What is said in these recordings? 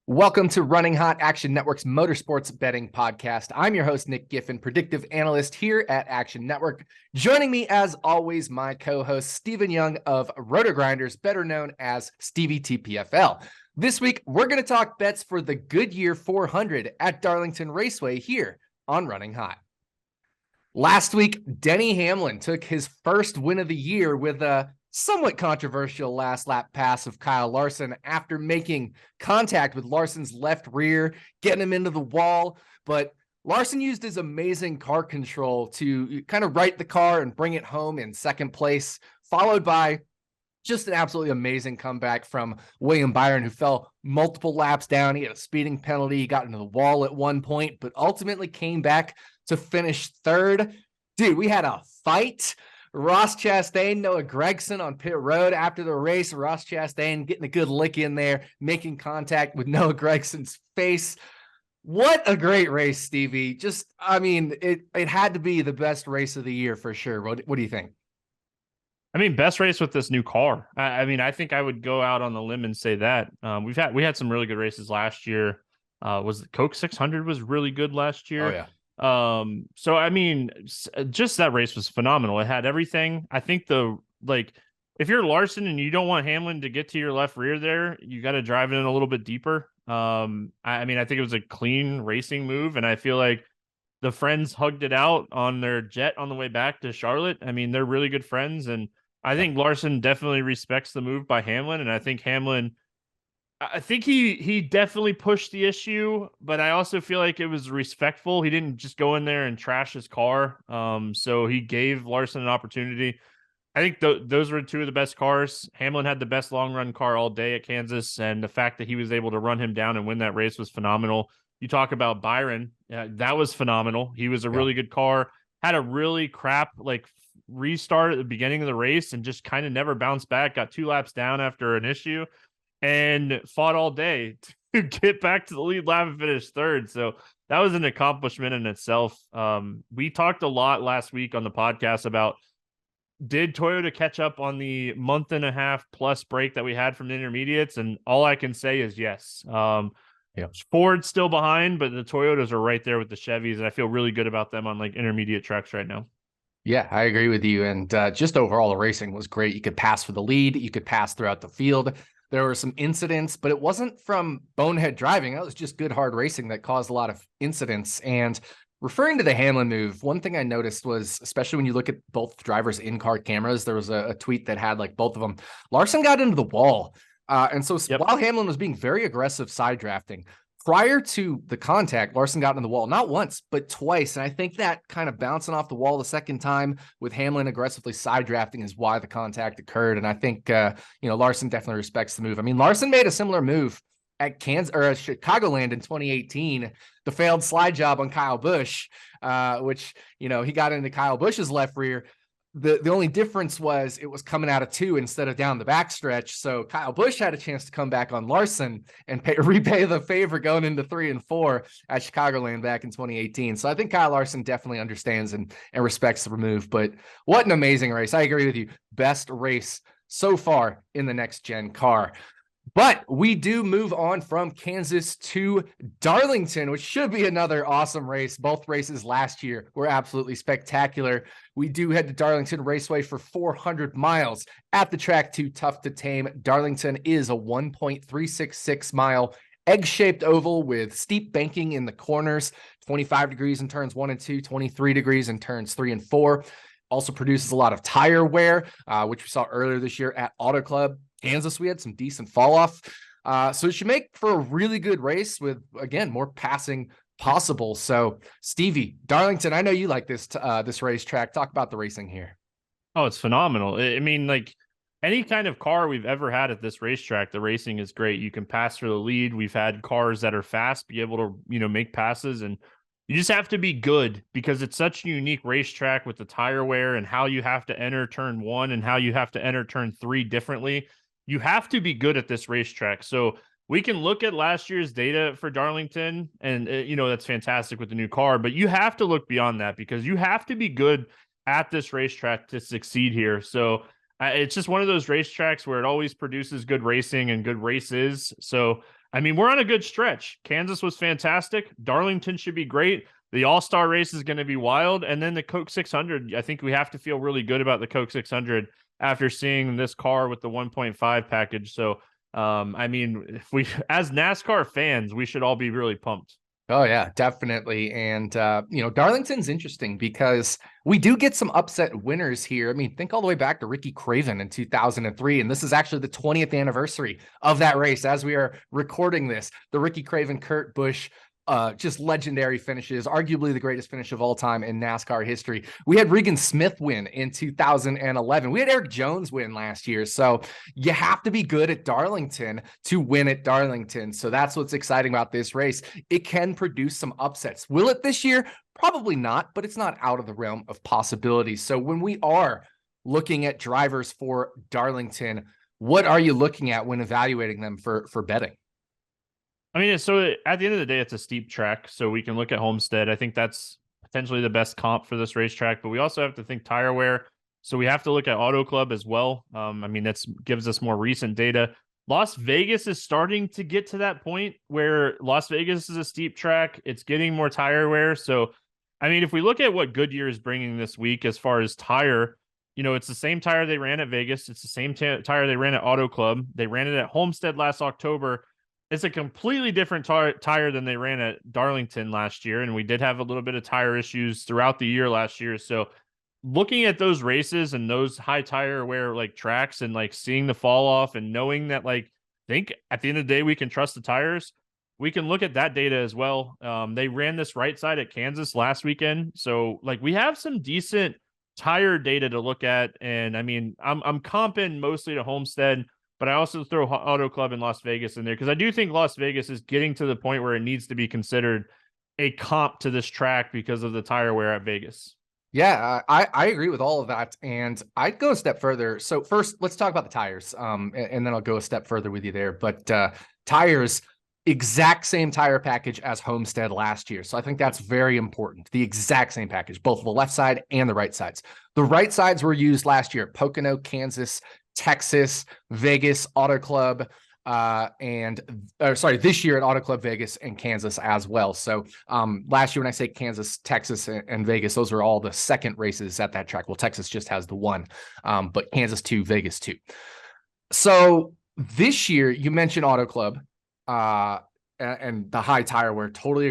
Welcome to Running Hot, Action Network's motorsports betting podcast. I'm your host, Nick Giffen, predictive analyst here at Action Network. Joining me, as always, my co-host, Stephen Young of Roto Grinders, better known as Stevie TPFL. This week, we're going to talk bets for the Goodyear 400 at Darlington Raceway here on Running Hot. Last week, Denny Hamlin took his first win of the year with a somewhat controversial last lap pass of Kyle Larson after making contact with Larson's left rear, getting him into the wall. But Larson used his amazing car control to kind of right the car and bring it home in second place, followed by just an absolutely amazing comeback from William Byron, who fell multiple laps down. He had a speeding penalty. He got into the wall at one point, but ultimately came back to finish third. Dude, we had a fight. Ross Chastain, Noah Gragson on pit road after the race. Ross Chastain getting a good lick in there, making contact with Noah Gregson's face. What a great race, Stevie. Just, I mean, it had to be the best race of the year for sure. What do you think? I mean, best race with this new car. I mean, I think I would go out on the limb and say that. We had some really good races last year. Was the Coke 600 was really good last year. Oh, yeah. So I mean, just that race was phenomenal. It had everything. I think if you're Larson and you don't want Hamlin to get to your left rear there, you got to drive it in a little bit deeper. I mean, I think it was a clean racing move, and I feel like the friends hugged it out on their jet on the way back to Charlotte. I mean, they're really good friends, and I think Larson definitely respects the move by Hamlin, and I think he definitely pushed the issue, but I also feel like it was respectful. He didn't just go in there and trash his car. So he gave Larson an opportunity. I think those were two of the best cars. Hamlin had the best long run car all day at Kansas, and the fact that he was able to run him down and win that race was phenomenal. You talk about Byron, that was phenomenal. He was a really good car, had a really crap restart at the beginning of the race and just kind of never bounced back, got 2 laps down after an issue, and fought all day to get back to the lead lap and finish third. So that was an accomplishment in itself. We talked a lot last week on the podcast about, did Toyota catch up on the month and a half plus break that we had from the intermediates? And all I can say is yes. Ford's still behind, but the Toyotas are right there with the Chevys, and I feel really good about them on intermediate tracks right now. Yeah, I agree with you. And just overall, the racing was great. You could pass for the lead. You could pass throughout the field. There were some incidents, but it wasn't from bonehead driving. That was just good, hard racing that caused a lot of incidents. And referring to the Hamlin move, one thing I noticed was, especially when you look at both drivers' in-car cameras, there was a tweet that had both of them. Larson got into the wall. And so while Hamlin was being very aggressive side drafting, prior to the contact, Larson got in the wall, not once, but twice. And I think that kind of bouncing off the wall the second time with Hamlin aggressively side drafting is why the contact occurred. And I think, Larson definitely respects the move. I mean, Larson made a similar move at Kansas or Chicagoland in 2018, the failed slide job on Kyle Busch, which, he got into Kyle Busch's left rear. The only difference was it was coming out of 2 instead of down the backstretch. So Kyle Busch had a chance to come back on Larson and repay the favor going into 3 and 4 at Chicagoland back in 2018. So I think Kyle Larson definitely understands and respects the move. But what an amazing race. I agree with you. Best race so far in the next gen car. But we do move on from Kansas to Darlington, which should be another awesome race. Both races last year were absolutely spectacular. We do head to Darlington Raceway for 400 miles at the track too tough to tame. Darlington is a 1.366 mile egg-shaped oval with steep banking in the corners, 25 degrees in turns 1 and 2, 23 degrees in turns 3 and 4. Also produces a lot of tire wear, which we saw earlier this year at Auto Club. Kansas, we had some decent fall off. So it should make for a really good race with, again, more passing possible. So Stevie, Darlington, I know you like this racetrack. Talk about the racing here. Oh, it's phenomenal. I mean, any kind of car we've ever had at this racetrack, the racing is great. You can pass for the lead. We've had cars that are fast, be able to, make passes, and you just have to be good because it's such a unique racetrack with the tire wear and how you have to enter turn 1 and how you have to enter turn 3 differently. You have to be good at this racetrack. So we can look at last year's data for Darlington and, that's fantastic with the new car, but you have to look beyond that because you have to be good at this racetrack to succeed here. So it's just one of those racetracks where it always produces good racing and good races. So I mean, we're on a good stretch. Kansas was fantastic. Darlington should be great. The All-Star race is going to be wild. And then the Coke 600, I think we have to feel really good about the Coke 600 after seeing this car with the 1.5 package. So, I mean, if we, as NASCAR fans, we should all be really pumped. Oh yeah, definitely. And Darlington's interesting because we do get some upset winners here. I mean, think all the way back to Ricky Craven in 2003, and this is actually the 20th anniversary of that race as we are recording this. The Ricky Craven, Kurt Busch, just legendary finishes, arguably the greatest finish of all time in NASCAR history. We had Regan Smith win in 2011. We had Eric Jones win last year. So you have to be good at Darlington to win at Darlington. So that's what's exciting about this race. It can produce some upsets. Will it this year? Probably not, but it's not out of the realm of possibilities. So when we are looking at drivers for Darlington, what are you looking at when evaluating them for betting? I mean, so at the end of the day, it's a steep track, so we can look at Homestead. I think that's potentially the best comp for this racetrack, but we also have to think tire wear. So we have to look at Auto Club as well. I mean, that gives us more recent data. Las Vegas is starting to get to that point where Las Vegas is a steep track. It's getting more tire wear. So, I mean, if we look at what Goodyear is bringing this week as far as tire, it's the same tire they ran at Vegas. It's the same tire they ran at Auto Club. They ran it at Homestead last October. It's a completely different tire than they ran at Darlington last year. And we did have a little bit of tire issues throughout the year last year. So looking at those races and those high tire wear like tracks and like seeing the fall off and knowing that, like, I think at the end of the day, we can trust the tires. We can look at that data as well. They ran this right side at Kansas last weekend. So like we have some decent tire data to look at. And I mean, I'm comping mostly to Homestead, but I also throw Auto Club in Las Vegas in there because I do think Las Vegas is getting to the point where it needs to be considered a comp to this track because of the tire wear at Vegas. Yeah, I agree with all of that. And I'd go a step further. So first, let's talk about the tires. And then I'll go a step further with you there. But tires, exact same tire package as Homestead last year. So I think that's very important. The exact same package, both the left side and the right sides. The right sides were used last year: Pocono, Kansas, Texas, Vegas, Auto Club, this year at Auto Club Vegas and Kansas as well. So last year, when I say Kansas, Texas, and Vegas, those are all the second races at that track. Well, Texas just has the one, but Kansas 2, Vegas 2. So this year, you mentioned Auto Club and the high tire wear. Totally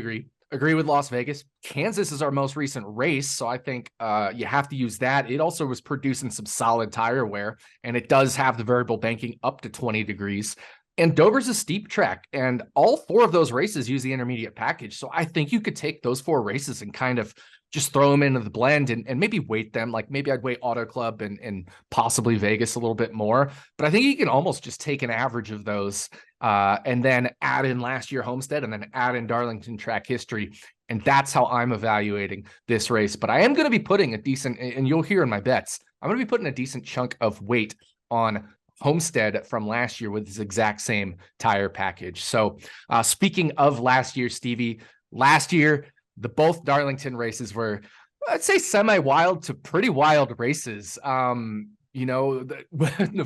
agree with Las Vegas. Kansas is our most recent race, so I think you have to use that. It also was producing some solid tire wear, and it does have the variable banking up to 20 degrees. And Dover's a steep track, and all 4 of those races use the intermediate package. So I think you could take those 4 races and kind of just throw them into the blend and maybe weight them. Like maybe I'd weight Auto Club and possibly Vegas a little bit more. But I think you can almost just take an average of those and then add in last year Homestead and then add in Darlington track history. And that's how I'm evaluating this race. But I am going to be putting a decent, and you'll hear in my bets, I'm going to be putting a decent chunk of weight on Homestead from last year with this exact same tire package. So speaking of last year, Stevie, last year, both Darlington races were, I'd say, semi-wild to pretty wild races. The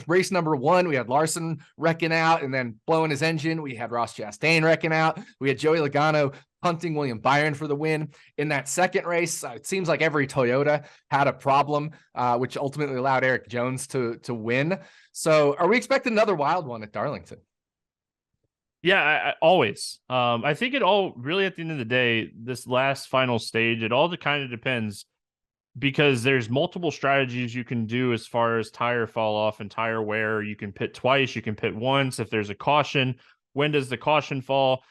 race number 1, we had Larson wrecking out and then blowing his engine. We had Ross Chastain wrecking out. We had Joey Logano punting William Byron for the win. In that second race, it seems like every Toyota had a problem, which ultimately allowed Eric Jones to win. So are we expecting another wild one at Darlington? Yeah, I always. I think it all really, at the end of the day, this last final stage, it all kind of depends because there's multiple strategies you can do as far as tire fall off and tire wear. You can pit twice, you can pit once. If there's a caution, when does the caution fall?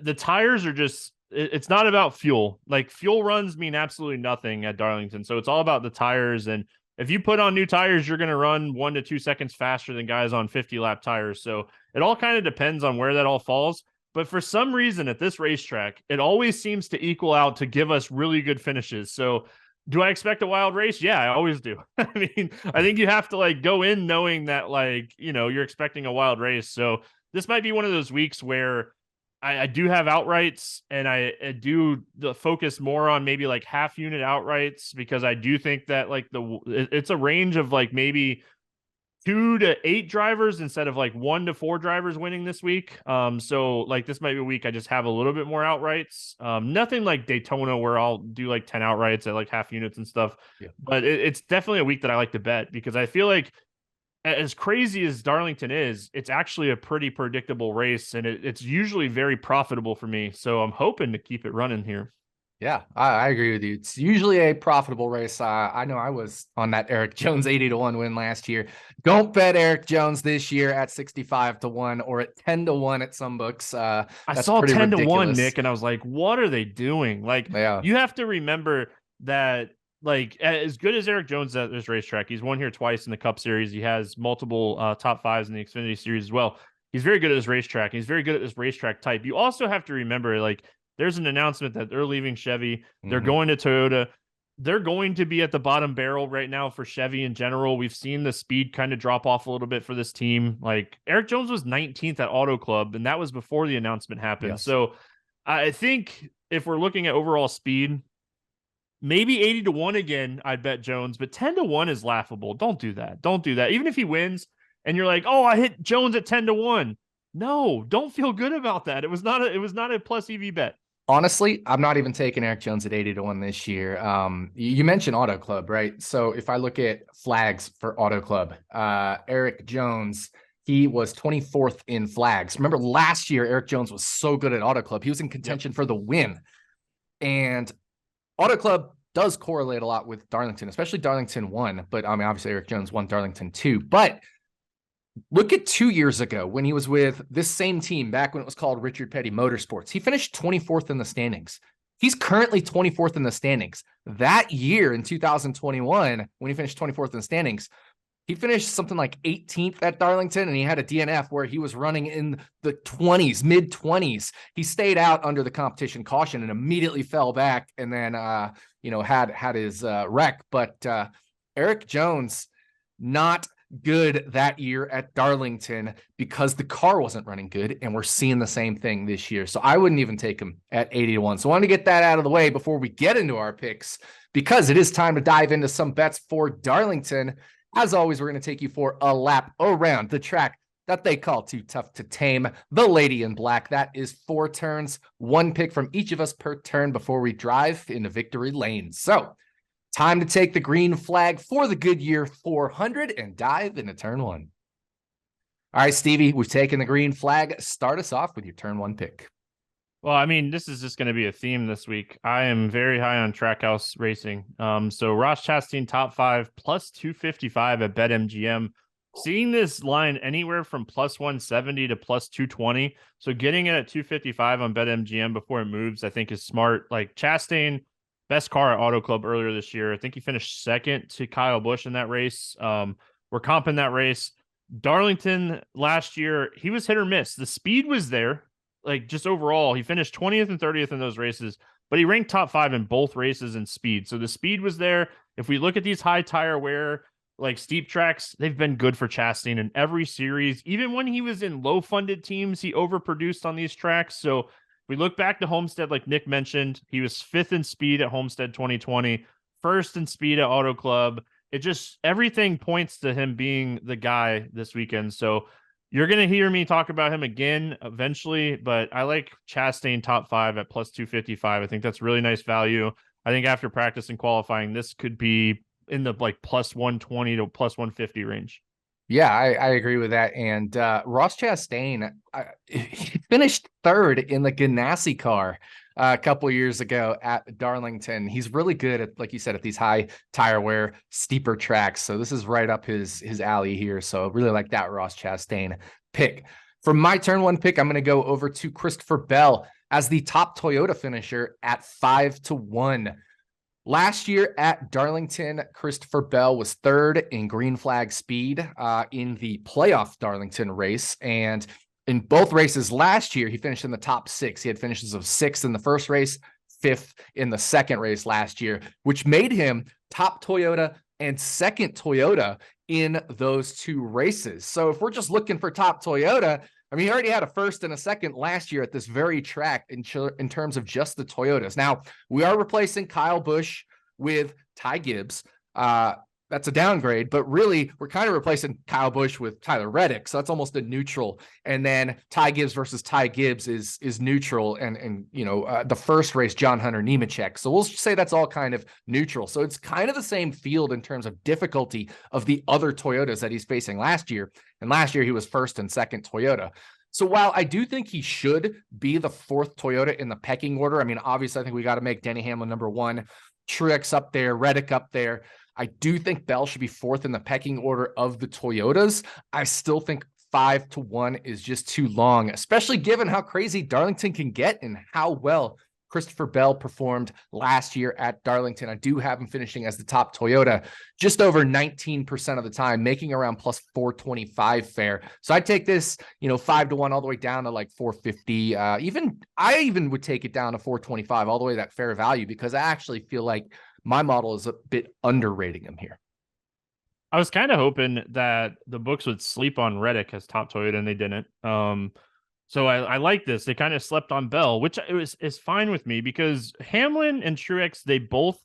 The tires are just, it's not about fuel. Like fuel runs mean absolutely nothing at Darlington. So it's all about the tires. And if you put on new tires, you're going to run 1 to 2 seconds faster than guys on 50-lap tires. So it all kind of depends on where that all falls. But for some reason at this racetrack, it always seems to equal out to give us really good finishes. So do I expect a wild race? Yeah, I always do. I mean, I think you have to go in knowing that you're expecting a wild race. So this might be one of those weeks where I do have outrights and I do focus more on maybe half unit outrights because I do think that it's a range of maybe 2 to 8 drivers instead of like 1 to 4 drivers winning this week. So like this might be a week I just have a little bit more outrights. Nothing like Daytona where I'll do like 10 outrights at like half units and stuff. Yeah. But it's definitely a week that I like to bet because I feel like as crazy as Darlington is, it's actually a pretty predictable race and it's usually very profitable for me. So I'm hoping to keep it running here. Yeah, I agree with you. It's usually a profitable race. I know I was on that Eric Jones 80-1 win last year. Don't bet Eric Jones this year at 65-1 or at 10-1 at some books. I That's saw pretty 10-1, ridiculous. Nick, and I was like, what are they doing? Like, Yeah. you have to remember that, like, as good as Eric Jones at this racetrack, he's won here twice in the Cup Series. He has multiple top fives in the Xfinity Series as well. He's very good at this racetrack. He's very good at this racetrack type. You also have to remember, like, there's an announcement that they're leaving Chevy. They're going to Toyota. They're going to be at the bottom barrel right now for Chevy in general. We've seen the speed kind of drop off a little bit for this team. Like Eric Jones was 19th at Auto Club, and that was before the announcement happened. Yes. So I think if we're looking at overall speed, maybe 80-1 again, I'd bet Jones, but 10-1 is laughable. Don't do that. Don't do that. Even if he wins and you're like, oh, I hit Jones at 10-1. No, don't feel good about that. It was not a plus EV bet. Honestly, I'm not even taking Eric Jones at 80-1 this year. You mentioned Auto Club, right? So if I look at flags for Auto Club, Eric Jones, he was 24th in flags. Remember last year, Eric Jones was so good at Auto Club. He was in contention for the win. And Auto Club does correlate a lot with Darlington, especially Darlington 1. But I mean, obviously Eric Jones won Darlington 2. But look at 2 years ago when he was with this same team back when it was called Richard Petty Motorsports. He finished 24th in the standings. He's currently 24th in the standings. That year in 2021, when he finished 24th in the standings, he finished something like 18th at Darlington, and he had a DNF where he was running in the 20s, mid-20s. He stayed out under the competition caution and immediately fell back and then, had his wreck. But Eric Jones, not good that year at Darlington because the car wasn't running good, and we're seeing the same thing this year. So I wouldn't even take him at 80-1. So I want to get that out of the way before we get into our picks, because it is time to dive into some bets for Darlington. As always, we're going to take you for a lap around the track that they call Too Tough to Tame, the Lady in Black. That is 4 turns, 1 pick from each of us per turn before we drive into victory lane. So time to take the green flag for the Goodyear 400 and dive into turn 1. All right, Stevie, we've taken the green flag. Start us off with your turn 1 pick. Well, I mean, this is just going to be a theme this week. I am very high on Trackhouse Racing. So Ross Chastain top 5 plus 255 at BetMGM. Seeing this line anywhere from plus 170 to plus 220. So getting it at 255 on BetMGM before it moves, I think is smart. Like Chastain, best car at Auto Club earlier this year. I think he finished second to Kyle Busch in that race. We're comping that race. Darlington last year, he was hit or miss. The speed was there. Like just overall, he finished 20th and 30th in those races, but he ranked top 5 in both races in speed. So the speed was there. If we look at these high tire wear, like steep tracks, they've been good for Chastain in every series. Even when he was in low funded teams, he overproduced on these tracks. So if we look back to Homestead, like Nick mentioned, he was 5th in speed at Homestead 2020, 1st in speed at Auto Club. It just, everything points to him being the guy this weekend. So you're going to hear me talk about him again eventually, but I like Chastain top 5 at plus 255. I think that's really nice value. I think after practice and qualifying, this could be in the like plus 120 to plus 150 range. Yeah, I agree with that. And Ross Chastain, he finished 3rd in the Ganassi car a couple years ago at Darlington. He's really good at, like you said, at these high tire wear, steeper tracks. So this is right up his alley here. So really like that Ross Chastain pick. For my turn 1 pick, I'm going to go over to Christopher Bell as the top Toyota finisher at 5-1. Last year at Darlington, Christopher Bell was 3rd in green flag speed in the playoff Darlington race. And in both races last year, he finished in the top 6. He had finishes of 6th in the first race, 5th in the second race last year, which made him top Toyota and 2nd Toyota in those 2 races. So if we're just looking for top Toyota, I mean, he already had a 1st and a 2nd last year at this very track in terms of just the Toyotas. Now, we are replacing Kyle Busch with Ty Gibbs. That's a downgrade, but really we're kind of replacing Kyle Busch with Tyler Reddick. So that's almost a neutral. And then Ty Gibbs versus Ty Gibbs is neutral. And the first race, John Hunter Nemechek. So we'll say that's all kind of neutral. So it's kind of the same field in terms of difficulty of the other Toyotas that he's facing last year. And last year he was first and second Toyota. So while I do think he should be the fourth Toyota in the pecking order, I mean, obviously I think we got to make Denny Hamlin number one, Truex up there, Reddick up there. I do think Bell should be fourth in the pecking order of the Toyotas. I still think 5-1 is just too long, especially given how crazy Darlington can get and how well Christopher Bell performed last year at Darlington. I do have him finishing as the top Toyota just over 19% of the time, making around plus 425 fair. So I'd take this, 5-1 all the way down to like 450. I even would take it down to 425 all the way to that fair value, because I actually feel like my model is a bit underrating him here. I was kind of hoping that the books would sleep on Reddick as top Toyota, and they didn't. So I like this. They kind of slept on Bell, which is fine with me, because Hamlin and Truex, they both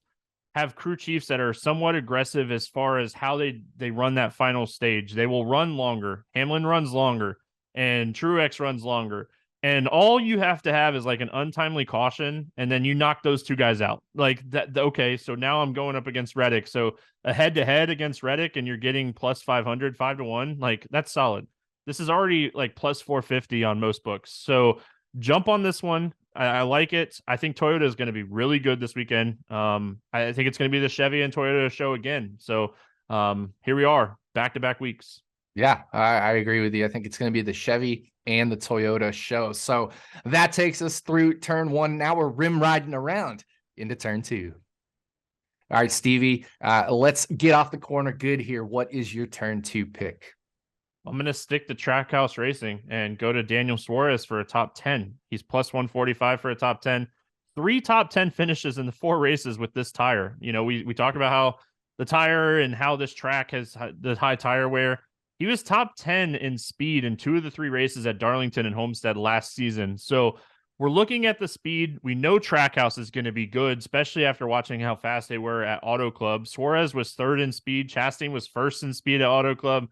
have crew chiefs that are somewhat aggressive as far as how they run that final stage. They will run longer. Hamlin runs longer, and Truex runs longer. And all you have to have is like an untimely caution, and then you knock those two guys out. Like that. Okay, so now I'm going up against Reddick. So a head-to-head against Reddick, and you're getting plus 500, 5-1. Like, that's solid. This is already like plus 450 on most books. So jump on this one. I like it. I think Toyota is going to be really good this weekend. I think it's going to be the Chevy and Toyota show again. So here we are, back-to-back weeks. Yeah, I agree with you. I think it's going to be the Chevy and the Toyota show. So that takes us through turn one. Now we're rim riding around into turn two. All right, Stevie, let's get off the corner good here. What is your turn two pick? I'm going to stick to Trackhouse Racing and go to Daniel Suarez for a top 10. He's plus 145 for a top 10. 3 top 10 finishes in the 4 races with this tire. We talk about how the tire and how this track has the high tire wear. He was top 10 in speed in 2 of the 3 races at Darlington and Homestead last season. So we're looking at the speed. We know Trackhouse is going to be good, especially after watching how fast they were at Auto Club. Suarez was 3rd in speed. Chastain was 1st in speed at Auto Club.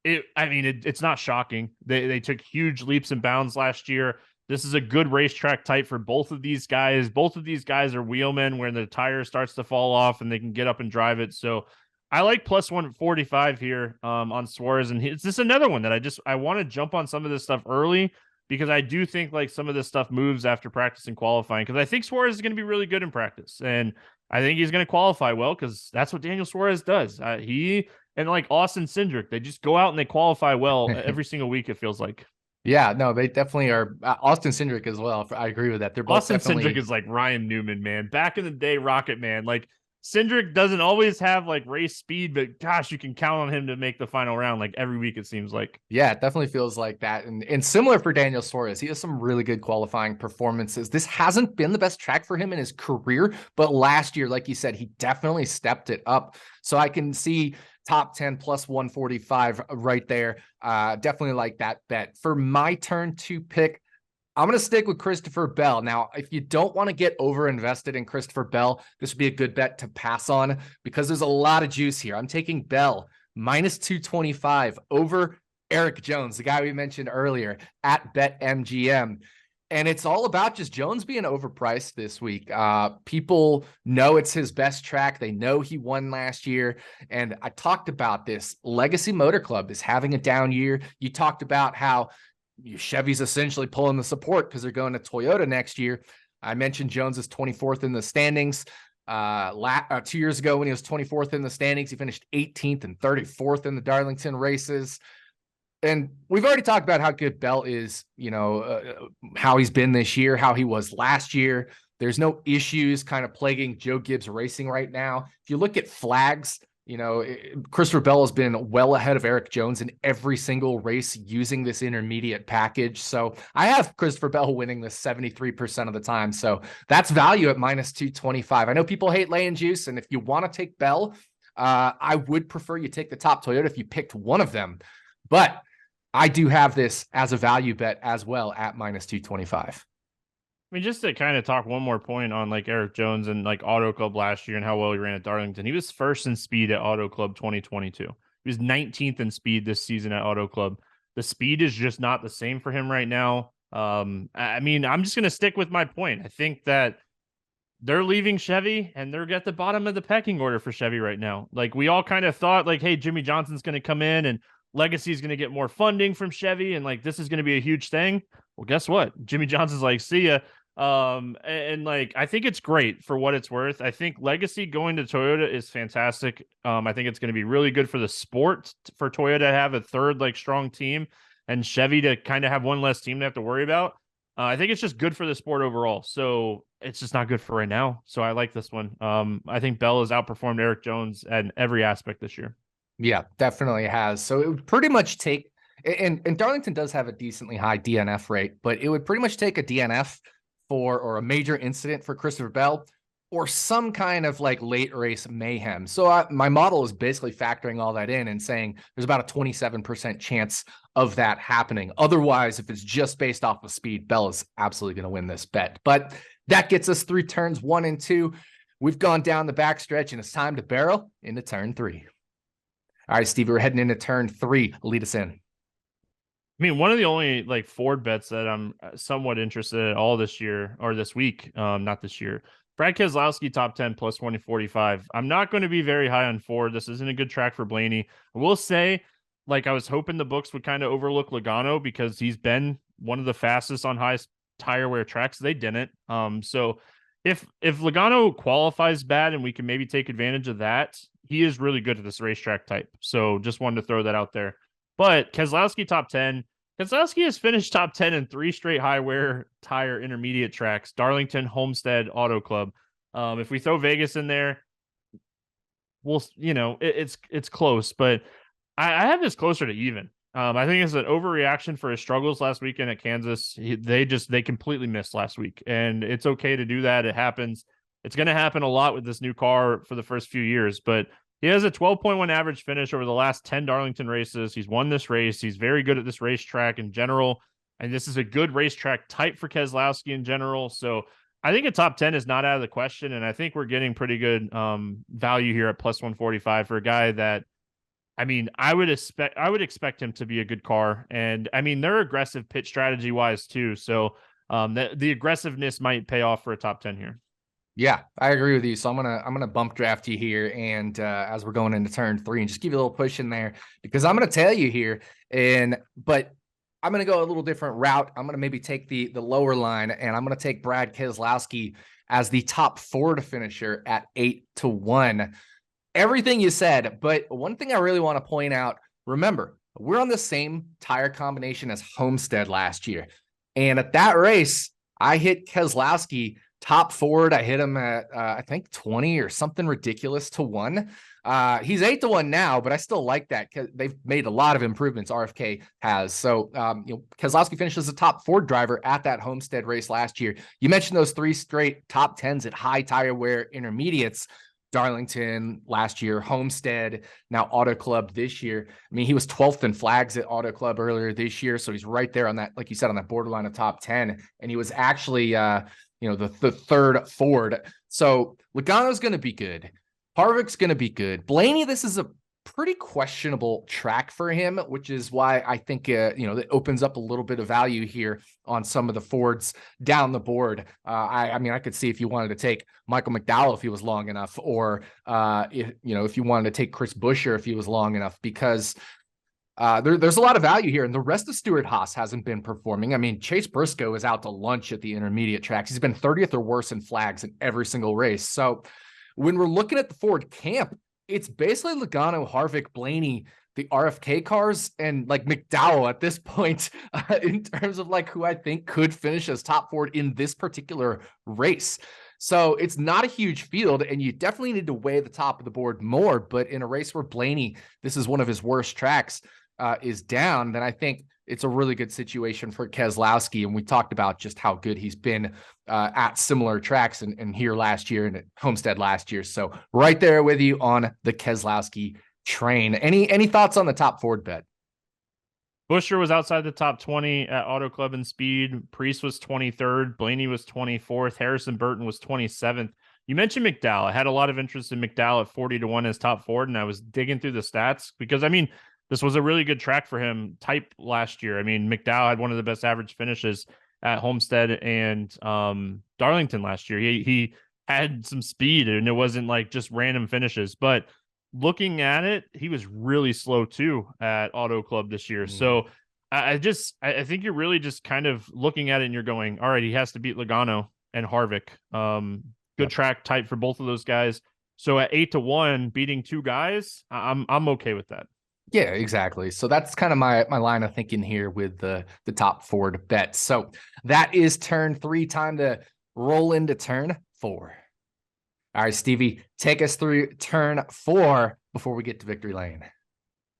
It's not shocking. They took huge leaps and bounds last year. This is a good racetrack type for both of these guys. Both of these guys are wheelmen where the tire starts to fall off and they can get up and drive it. So I like plus 145 here on Suarez. And it's just another one that I want to jump on some of this stuff early, because I do think like some of this stuff moves after practice and qualifying, because I think Suarez is going to be really good in practice. And I think he's going to qualify well, because that's what Daniel Suarez does. He and like Austin Cindric, they just go out and they qualify well every single week, it feels like. Yeah, no, they definitely are. Austin Cindric as well. I agree with that. They're both Austin Cindric is like Ryan Newman, man. Back in the day, Rocket Man. Like, Cindric doesn't always have like race speed, but gosh, you can count on him to make the final round like every week, it seems like. Yeah, it definitely feels like that. And similar for Daniel Suarez, he has some really good qualifying performances. This hasn't been the best track for him in his career, but last year, like you said, he definitely stepped it up. So I can see top 10 plus 145 right there. Definitely like that bet. For my turn to pick, I'm going to stick with Christopher Bell. Now, if you don't want to get over invested in Christopher Bell, this would be a good bet to pass on, because there's a lot of juice here. I'm taking Bell minus 225 over Eric Jones, the guy we mentioned earlier at BetMGM. And it's all about just Jones being overpriced this week. People know it's his best track. They know he won last year. And I talked about this. Legacy Motor Club is having a down year. You talked about how Chevy's essentially pulling the support because they're going to Toyota next year. I mentioned Jones is 24th in the standings. 2 years ago when he was 24th in the standings, he finished 18th and 34th in the Darlington races. And we've already talked about how good Bell is, how he's been this year, how he was last year. There's no issues kind of plaguing Joe Gibbs Racing right now. If you look at flags, Christopher Bell has been well ahead of Eric Jones in every single race using this intermediate package. So I have Christopher Bell winning this 73% of the time. So that's value at minus 225. I know people hate laying juice, and if you want to take Bell, I would prefer you take the top Toyota if you picked one of them. But I do have this as a value bet as well at minus 225. I mean, just to kind of talk one more point on like Eric Jones and like Auto Club last year and how well he ran at Darlington. He was first in speed at Auto Club 2022. He was 19th in speed this season at Auto Club. The speed is just not the same for him right now. I mean, I'm just going to stick with my point. I think that they're leaving Chevy and they're at the bottom of the pecking order for Chevy right now. Like we all kind of thought like, hey, Jimmy Johnson's going to come in and Legacy is going to get more funding from Chevy and like this is going to be a huge thing. Well, guess what? Jimmy Johnson's like, see ya. And like I think it's great for what it's worth. I think Legacy going to Toyota is fantastic. I think it's going to be really good for the sport for Toyota to have a third like strong team and Chevy to kind of have one less team to have to worry about. I think it's just good for the sport overall. So it's just not good for right now. So I like this one. I think Bell has outperformed Eric Jones at every aspect this year. Yeah, definitely has. So it would pretty much take, and Darlington does have a decently high DNF rate, but it would pretty much take a DNF or a major incident for Christopher Bell or some kind of like late race mayhem. So my model is basically factoring all that in and saying there's about a 27% chance of that happening. Otherwise, if it's just based off of speed, Bell is absolutely going to win this bet. But that gets us through turns 1 and 2. We've gone down the backstretch and it's time to barrel into turn 3. All right, Steve, we're heading into turn 3. Lead us in. I mean, one of the only like Ford bets that I'm somewhat interested in all this year or this week, not this year. Brad Keselowski top 10 plus 2045. I'm not going to be very high on Ford. This isn't a good track for Blaney. I will say, like, I was hoping the books would kind of overlook Logano because he's been one of the fastest on high tire wear tracks. They didn't. So if Logano qualifies bad and we can maybe take advantage of that, he is really good at this racetrack type. So just wanted to throw that out there. But Keselowski top 10. Keselowski has finished top 10 in 3 straight high wear tire intermediate tracks, Darlington, Homestead, Auto Club. If we throw Vegas in there, we'll, it's close, but I have this closer to even. I think it's an overreaction for his struggles last weekend at Kansas. They completely missed last week, and it's okay to do that. It happens. It's going to happen a lot with this new car for the first few years, but he has a 12.1 average finish over the last 10 Darlington races. He's won this race. He's very good at this racetrack in general. And this is a good racetrack type for Keselowski in general. So I think a top 10 is not out of the question. And I think we're getting pretty good value here at plus 145 for a guy that, I mean, I would expect him to be a good car. And I mean, they're aggressive pit strategy wise too. So the aggressiveness might pay off for a top 10 here. Yeah, I agree with you. So I'm gonna bump draft you here, and as we're going into turn 3, and just give you a little push in there because I'm gonna tell you here, but I'm gonna go a little different route. I'm gonna maybe take the lower line, and I'm gonna take Brad Keselowski as the top Ford finisher at 8-1. Everything you said, but one thing I really want to point out: remember, we're on the same tire combination as Homestead last year, and at that race, I hit Keselowski top Ford. I hit him at I think 20 or something ridiculous to 1. He's 8-1 now, but I still like that because they've made a lot of improvements. RFK has. So Keselowski finished as a top Ford driver at that Homestead race last year. You mentioned those 3 straight top 10s at high tire wear intermediates. Darlington last year, Homestead, now Auto Club this year. I mean, he was 12th in flags at Auto Club earlier this year. So he's right there on that, like you said, on that borderline of top 10. And he was actually the third Ford. So Logano's going to be good. Harvick's going to be good. Blaney, this is a pretty questionable track for him, which is why I think, it opens up a little bit of value here on some of the Fords down the board. I mean, I could see if you wanted to take Michael McDowell if he was long enough, or, if you wanted to take Chris Buescher if he was long enough, because there's a lot of value here, and the rest of Stewart-Haas hasn't been performing. I mean, Chase Briscoe is out to lunch at the intermediate tracks. He's been 30th or worse in flags in every single race. So when we're looking at the Ford camp, it's basically Logano, Harvick, Blaney, the RFK cars, and like McDowell at this point in terms of like who I think could finish as top Ford in this particular race. So it's not a huge field, and you definitely need to weigh the top of the board more. But in a race where Blaney, this is one of his worst tracks, is down, then I think it's a really good situation for Keselowski. And we talked about just how good he's been at similar tracks and here last year and at Homestead last year. So right there with you on the Keselowski train. Any thoughts on the top Ford bet? Busher was outside the top 20 at Auto Club and Speed. Priest was 23rd. Blaney was 24th. Harrison Burton was 27th. You mentioned McDowell. I had a lot of interest in McDowell at 40-1 as top Ford, and I was digging through the stats because, I mean, this was a really good track for him type last year. I mean, McDowell had one of the best average finishes at Homestead and Darlington last year. He had some speed, and it wasn't like just random finishes, but looking at it, he was really slow too at Auto Club this year. So I think you're really just kind of looking at it and you're going, all right, he has to beat Logano and Harvick. Good track type for both of those guys. So at 8-1, beating two guys, I'm okay with that. Yeah, exactly. So that's kind of my line of thinking here with the top Ford bets. So that is turn 3. Time to roll into turn 4. All right, Stevie, take us through turn 4 before we get to victory lane. I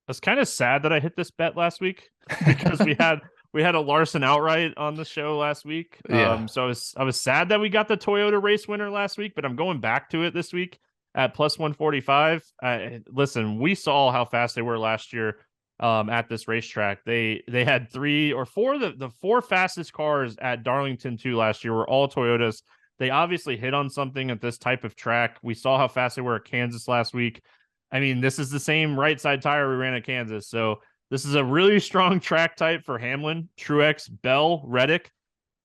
was kind of sad that I hit this bet last week because we had a Larson outright on the show last week. Yeah. So I was sad that we got the Toyota race winner last week, but I'm going back to it this week at plus 145. Listen, we saw how fast they were last year at this racetrack. They had 3 or 4 the 4 fastest cars at Darlington 2 last year were all Toyotas. They obviously hit on something at this type of track. We saw how fast they were at Kansas last week. I mean, this is the same right side tire we ran at Kansas. So this is a really strong track type for Hamlin, Truex, Bell, Reddick.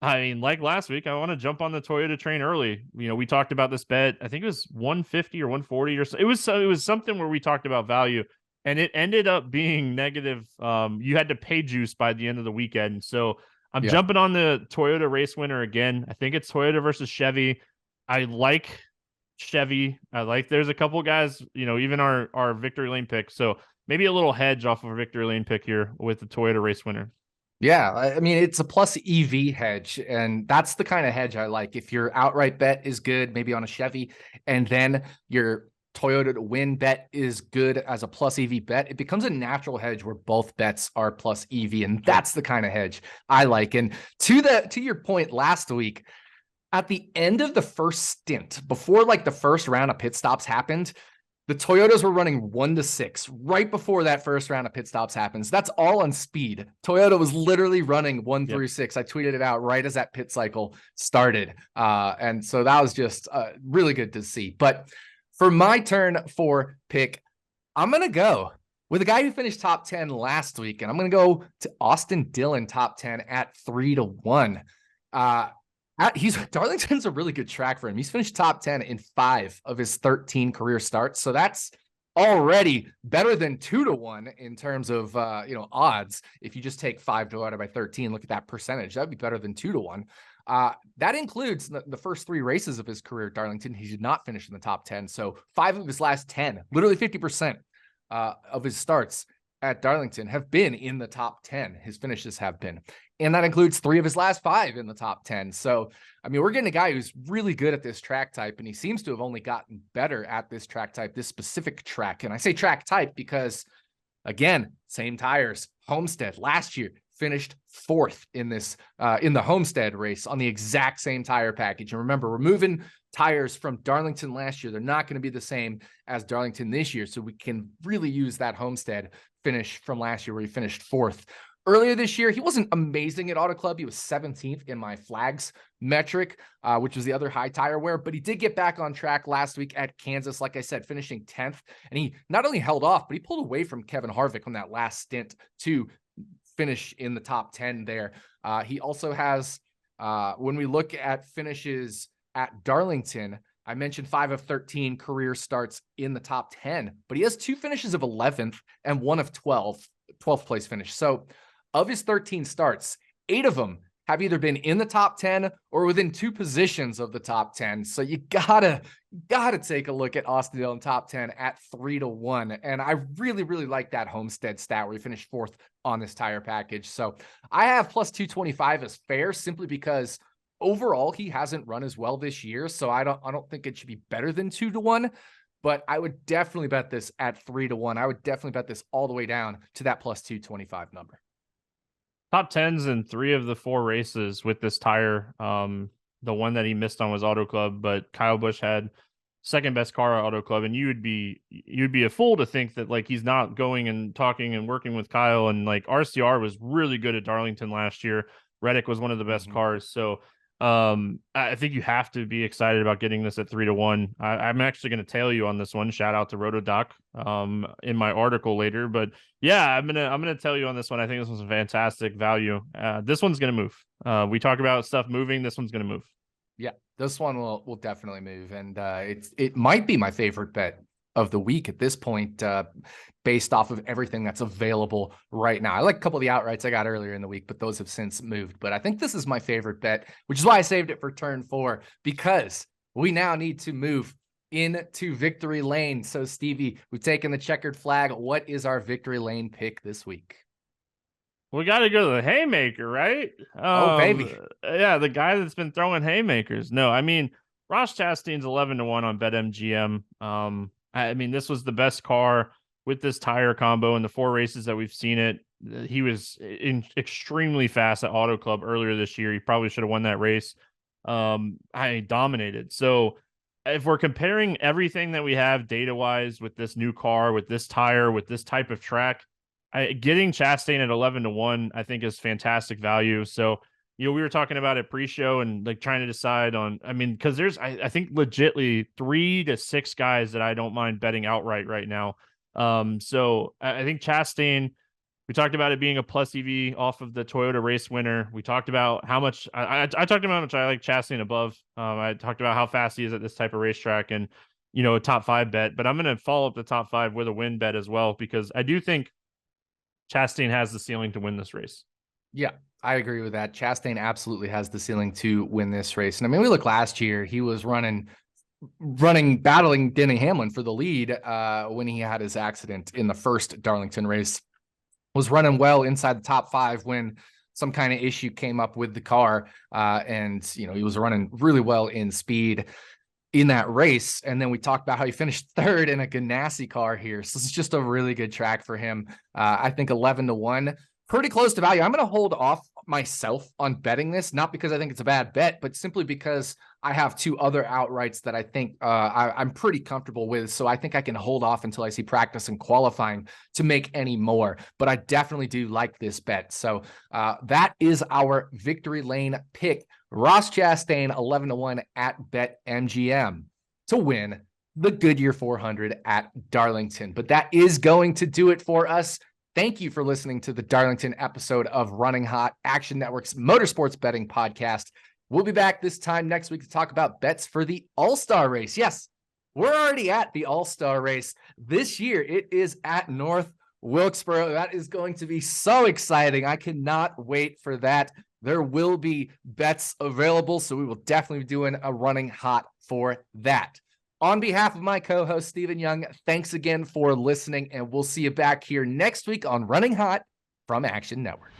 I mean, like last week, I want to jump on the Toyota train early. You know, we talked about this bet. I think it was 150 or 140 or so. It was something where we talked about value, and it ended up being negative. You had to pay juice by the end of the weekend. So I'm jumping on the Toyota race winner again. I think it's Toyota versus Chevy. I like Chevy. There's a couple guys, you know, even our victory lane pick. So maybe a little hedge off of a victory lane pick here with the Toyota race winner. Yeah, I mean, it's a plus EV hedge, and that's the kind of hedge I like. If your outright bet is good, maybe on a Chevy, and then your Toyota to win bet is good as a plus EV bet, it becomes a natural hedge where both bets are plus EV, and that's the kind of hedge I like. And to your point last week, at the end of the first stint, before like the first round of pit stops happened, the Toyotas were running 1-6 right before that first round of pit stops happens. That's all on speed. Toyota was literally running 1 through 6. I tweeted it out right as that pit cycle started. And so that was just really good to see. But for my turn 4 pick, I'm going to go with a guy who finished top 10 last week. And I'm going to go to Austin Dillon top 10 at 3-1. Darlington's a really good track for him. He's finished top 10 in 5 of his 13 career starts. So that's already better than 2-1 in terms of, odds. If you just take 5 divided by 13, look at that percentage. That'd be better than 2-1. That includes the first 3 races of his career at Darlington. He did not finish in the top 10. So 5 of his last 10, literally 50% of his starts at Darlington have been in the top 10. His finishes have been. And that includes 3 of his last 5 in the top 10. So, I mean, we're getting a guy who's really good at this track type, and he seems to have only gotten better at this track type, this specific track. And I say track type because, again, same tires. Homestead last year finished 4th in this in the Homestead race on the exact same tire package. And remember, we're moving tires from Darlington last year. They're not going to be the same as Darlington this year. So we can really use that Homestead finish from last year where he finished 4th. Earlier this year, he wasn't amazing at Auto Club. He was 17th in my flags metric, which was the other high tire wear, but he did get back on track last week at Kansas, like I said, finishing 10th. And he not only held off, but he pulled away from Kevin Harvick on that last stint to finish in the top 10 there. He also has, when we look at finishes at Darlington, I mentioned 5 of 13 career starts in the top 10, but he has 2 finishes of 11th and 1 of 12th place finish. So of his 13 starts, 8 of them have either been in the top 10 or within 2 positions of the top 10. So you gotta take a look at Austin Dillon top 10 at 3-1. And I really, really like that Homestead stat where he finished 4th on this tire package. So I have plus 225 as fair simply because overall he hasn't run as well this year. So I don't think it should be better than 2-1. But I would definitely bet this at 3-1. I would definitely bet this all the way down to that plus 225 number. Top 10s in 3 of the 4 races with this tire. The one that he missed on was Auto Club, but Kyle Busch had second best car at Auto Club, and you'd be a fool to think that like he's not going and talking and working with Kyle. And like RCR was really good at Darlington last year. Reddick was one of the best cars. So I think you have to be excited about getting this at 3-1. I'm actually going to tail you on this one. Shout out to Rotodoc in my article later. But yeah, I'm gonna tell you on this one. I think this one's a fantastic value. This one's gonna move. We talk about stuff moving. This one's gonna move. Yeah, this one will definitely move, and it might be my favorite bet of the week at this point, based off of everything that's available right now. I like a couple of the outrights I got earlier in the week, but those have since moved. But I think this is my favorite bet, which is why I saved it for turn 4, because we now need to move into victory lane. So Stevie, we've taken the checkered flag. What is our victory lane pick this week? We got to go to the haymaker, right? Oh, baby. Yeah, the guy that's been throwing haymakers. No, I mean, Ross Chastain's 11-1 on BetMGM. I mean, this was the best car with this tire combo in the 4 races that we've seen it. He was extremely fast at Auto Club earlier this year. He probably should have won that race. I dominated. So if we're comparing everything that we have data-wise with this new car, with this tire, with this type of track, getting Chastain at 11-1, I think is fantastic value. So, we were talking about it pre-show and like trying to decide on, I mean, because there's, I think legitly 3 to 6 guys that I don't mind betting outright right now. So I think Chastain, we talked about it being a plus EV off of the Toyota race winner. We talked about how much I talked about how much I like Chastain above. I talked about how fast he is at this type of racetrack and, a top 5 bet, but I'm going to follow up the top 5 with a win bet as well, because I do think Chastain has the ceiling to win this race. Yeah, I agree with that. Chastain absolutely has the ceiling to win this race. And I mean, we look last year, he was battling Denny Hamlin for the lead when he had his accident in the first Darlington race, was running well inside the top 5 when some kind of issue came up with the car. And, he was running really well in speed in that race. And then we talked about how he finished 3rd in a Ganassi car here. So it's just a really good track for him. I think 11-1, pretty close to value. I'm going to hold off myself on betting this, not because I think it's a bad bet, but simply because I have 2 other outrights that I think I'm pretty comfortable with. So I think I can hold off until I see practice and qualifying to make any more. But I definitely do like this bet. So that is our victory lane pick. Ross Chastain 11-1 at BetMGM to win the Goodyear 400 at Darlington. But that is going to do it for us. Thank you for listening to the Darlington episode of Running Hot, Action Network's motorsports betting podcast. We'll be back this time next week to talk about bets for the All-Star race. Yes, we're already at the All-Star race. This year, it is at North Wilkesboro. That is going to be so exciting. I cannot wait for that. There will be bets available, so we will definitely be doing a Running Hot for that. On behalf of my co-host, Stephen Young, thanks again for listening, and we'll see you back here next week on Running Hot from Action Network.